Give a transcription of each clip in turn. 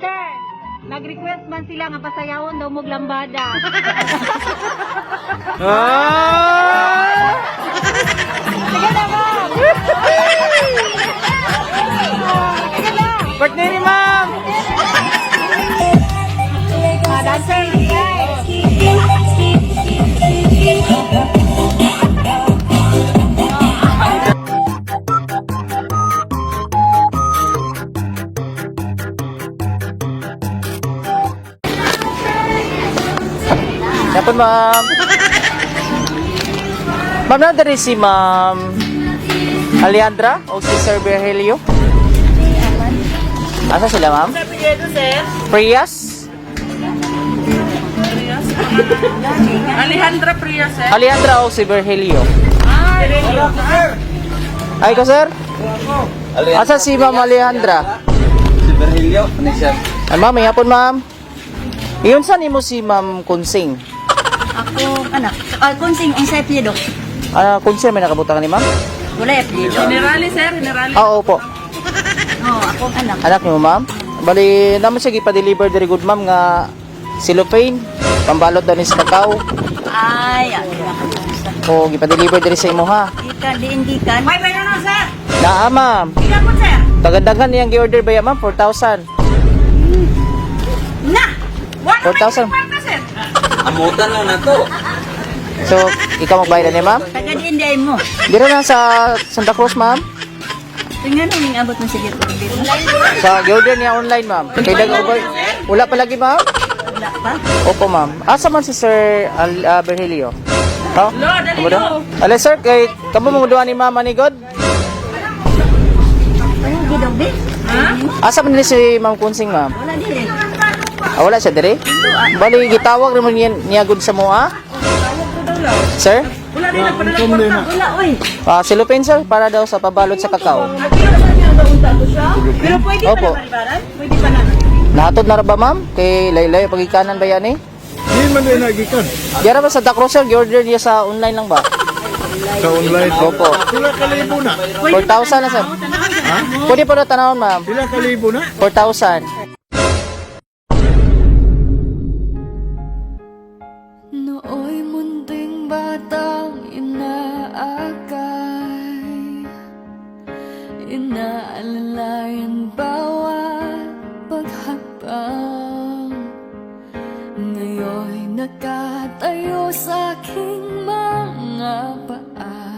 sir. Nag-request man sila nga pasayawon daw mog lambada. Sige na, ma'am. Sige na. Birthday ni ma'am! Dancer, guys. Yapon ma'am. Ma'am, nandari si ma'am Alejandra o si Sir Virgilio? Asa sila ma'am? Prias? Alejandra Priya, sir. Alejandra o si Virgilio? Ay ko sir? Asa si ma'am Alejandra? Si Virgilio, ano siya? Ay ma'am, may hapon ma'am. Iyon saan mo si ma'am Kunsing? Ako, anak. Konsing, ang sa apelyido. Kunsing may nakabutangan ni ma'am? Wala apelyido. Generali, sir. Generali. Opo. Ako, anak. Anak niyo ma'am? Bali, naman siya ipa-deliver diri good ma'am nga cellophane, pambalot daw ni sa kakao. Ay, O, ipa-deliver diri sa imo ha. Ikan, diindikan. May ba na, sir? Naa ma'am. Ikan po, sir. Tagadagan niyang gi-order ba yan ma'am? 4,000. Na! 4,000. Sir. Amutan lang na to. So, ikaw magbayad na ni ma'am? Taga-diindihan mo. Dira na sa Santa Cruz ma'am? Tingnan mo yung abot mo sa dito. Sa gi-order niya online ma'am. Kay wala pa lagi ma'am? Wala pa? Opo ma'am. Asa man si Sir Virgilio? Ha? Lo, dali Kamu daw? lo. Ala sir, kay kamo mo duha ni mama ni God? Ano, gidong din? Asa man ni si Ma'am Kunsing ma'am? Wala din. Wala siya diri? Bali gitawag naman niya good sa moa? Sir? Wala din nagpadala ko. Wala, oy. Cellophane sir para daw sa pabalot sa kakao. Pero pwede Opo. pa na balibaran? Pwede pa na. Nahatod na ra ba ma'am? Kay laylay pagikanan ba yan eh? Hindi man din nagikan. Diara ba sa Santa Cruz sir? Gi-order niya sa online lang ba? Sa online. Opo. Pila kalibo na. 4,000 na sir. Pwede po na tanawon ma'am. Pila kalibo na. 4,000. Nooy munting batang inaakay, inaalalayan bawat paghapang. Ngayon'y nakatayo sa aking mga paa.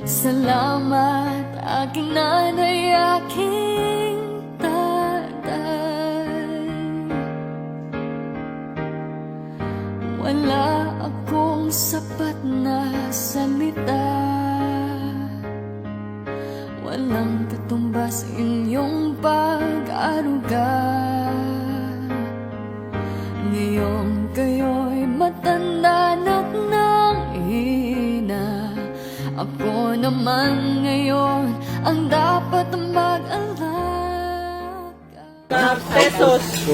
Salamat aking nanay, aking tatay. Wala akong sapat na salita, walang katumbas inyong pag-aruga. Ngayong kayo'y matanda na't nanghina, ako naman ngayon ang dapat mag-alaga. Pesos.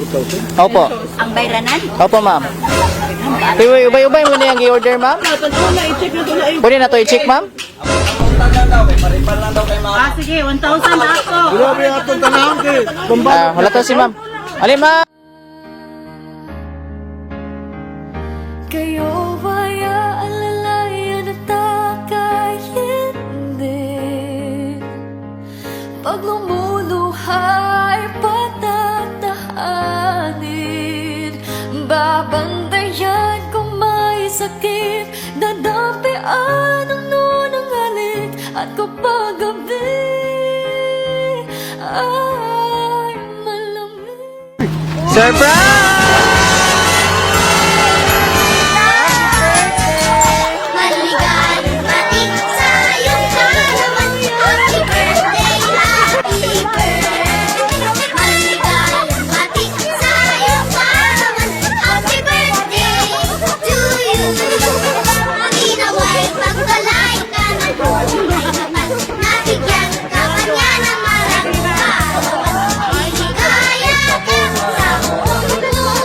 Opo. Ang bayranan? Opo ma'am. Ubay-ubay mo na yung gi-order ma'am? I-check na ito na. Pwede na to i-check ma'am? Amutan lang daw, may maripal lang daw kay mama. Sige, 1,000 na ako. Grabe atong tanawon kay. Wala to si ma'am. Ali ma'am. Kayo ba'y aalalayan at aka'y hindi? Pag lumuluha'y patatahanin, babantayan kung may sakit, dadampian ang nunang halik, at kapag gabi ay malamig. Surprise! Maligayang bati sa iyong kaarawan. Happy birthday, happy birthday. Maligayang bati sa iyong kaarawan. Happy birthday to you. Ginawa'y pagbalay ka ng buhay naman. Nabigyan ka pa niya ng maraming kaarawan. Ligaya ka sa buong mundo.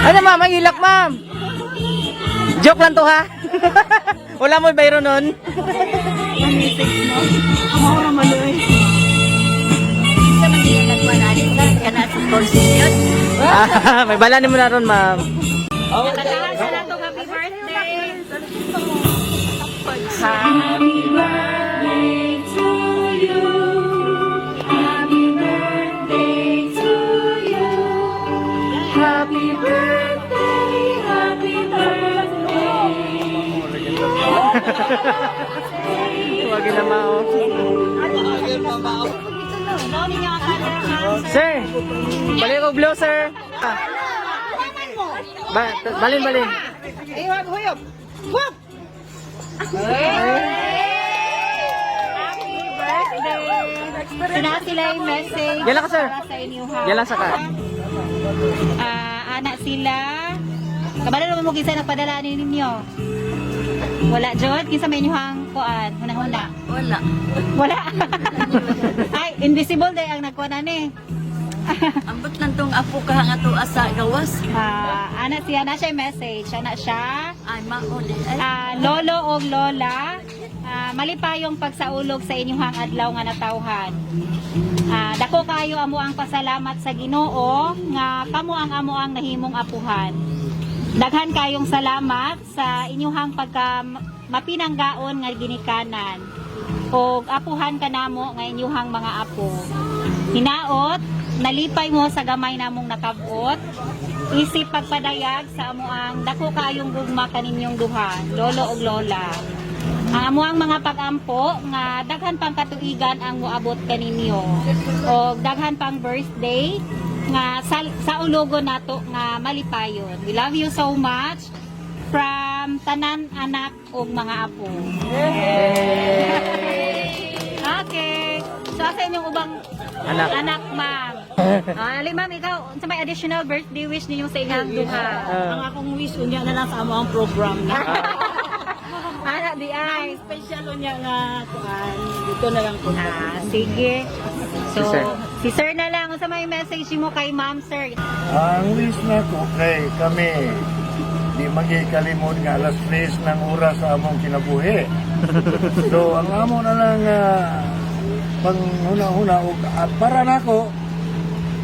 Ano ma'am, ang ilak ma'am. Joke lang to ha. Wala mo bayro nun. Mura maloy. Sa mga nagwanalit ka na sa konsing yun. May balanin mo na ron ma'am. Katahan sa nato, happy birthday. Happy birthday to you. Happy birthday to you. Happy birthday, happy birthday. Tuwagin na mao. Sir, balik ko blow sir. Balin. Iwan, huyop. Wap! Happy birthday. Sina sila yung message Yan lang ka, sir. para sa inyo ha. Yan lang sa ka. Anak sila. Kabalo naman mo kinsa nagpadala ninyo. Wala jud kinsa may inyong kuan. Huna. Wala. Wala. Ay, invisible day ang nagkuan ani. Ambot lang tong apo ka nga to asa gawas. Anak siya na siya yung message. Anak siya. Ay, mauli. Ay, Lolo o Lola, malipayong pagsaulog sa inyong adlaw nga natawhan. Dako kayo amo ang pasalamat sa Ginoo nga kamo ang amo ang nahimong apuhan. Daghan kayong salamat sa inyong pagka mapinanggaon nga ginikanan. Og apuhan kanamo nga inyong mga apo. Hinaot, nalipay mo sa gamay namong nakabot. Isip pagpadayag sa amo ang dako kayong gugma kaninyong duha, lolo ug lola. Ang amo ang mga pag-ampo nga daghan pang katuigan ang moabot kaninyo. O daghan pang birthday nga sa ulogon nato nga malipayon. We love you so much from tanan anak ug mga apo. Okay. So sa inyong ubang anak ma'am. Ali ma'am, ikaw, sa may additional birthday wish ninyo sa inyong duha? Ang akong wish unya na lang sa amo ang program na. Anak di ay. Special unya nga kuan. Dito na lang ko. Sige. So, Si sir. si sir na lang. Sa may message mo kay ma'am, sir. Ang wish na ko kay kami di magikalimod nga alas 3 ng oras sa among kinabuhi. So ang amo na lang pang huna-huna at para nako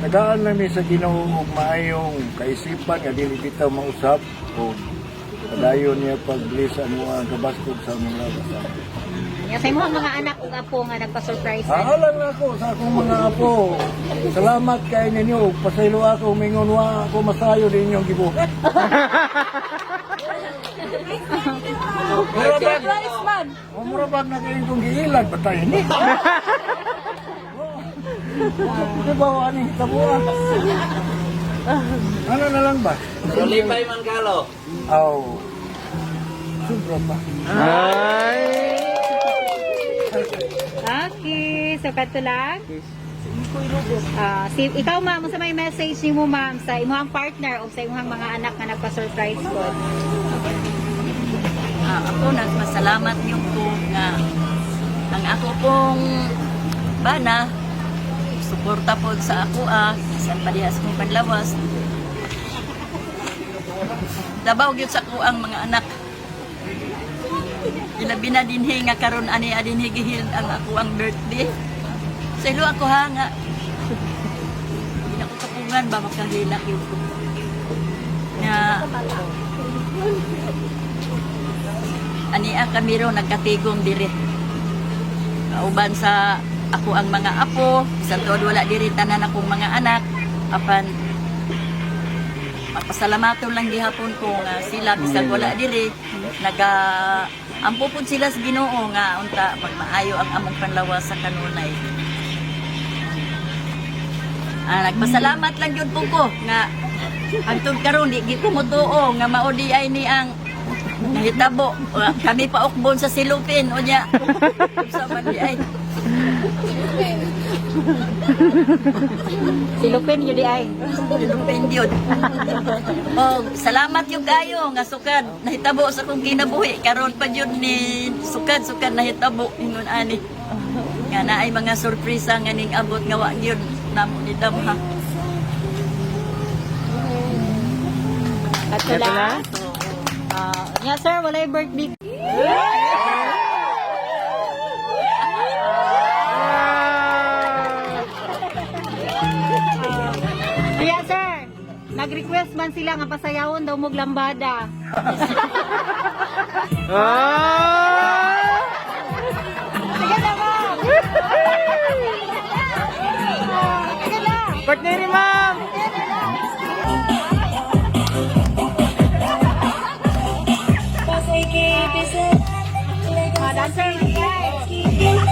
nagaan lang mi sa Ginoo og maayong kaisipan nga dili bitaw mausap o padayon niya pag-bless mo ang kabaskog sa among labas. Sa imo ang mga anak ug apo nga nagpa-surprise. Alam na ako sa akong mga apo. Salamat kay ninyo. Pasaylo ako mingon wa ako masayo din inyong gibuhat. Mura bag na kayong kong giilag patay ni. Di ba wani tabuan? Ano na lang ba? Lipay man kalo. Aw. Sobra pa. Ay. Okay, so kato lang. Ikaw ma'am, sa may message mo ma'am sa imong partner o sa imong mga anak nga nagpa-surprise ko. ako nagpasalamat yung ko nga ang ako pong bana suporta po sa ako isang parehas kong panlawas. Dabaw gyud sa ko ang mga anak. Ilabi na dinhi nga karon ani adinhi gihil ang ako ang birthday. Sa ilo ako ha nga. Hindi na ko kapungan ba makahilak yun ko. Nga ani kamiro nagkatigom diri. Kauban sa ako ang mga apo, isang tuod wala diri tanan akong mga anak. Apan pasalamaton lang gihapon ko nga sila bisag wala diri ampo pud sila sa Ginoo nga unta magmaayo ang among panlawas sa kanunay. Nagpasalamat lang gyud po ko nga hangtod karon di gid ko motuo nga mao di ay ni ang Nahitabo. Kami pa ukbon sa silupin. O niya. Sa mali ay. Silupin yun di ay. Silupin yun. O, salamat yung kayo. Nga sukad. Nahitabo sa kong kinabuhi. Karon pa yun ni sukad. Nahitabo. Ingon ani. Nga na ay mga sorpresa nga ning abot nga wag yun. Namo ni Damha. Katula. Yeah, sir, walay birthday. Kaya sir, nag-request man sila nga pasayawon daw mog lambada. Sige na, ma'am. Sige na. Birthday ni ma'am! Dancer, guys.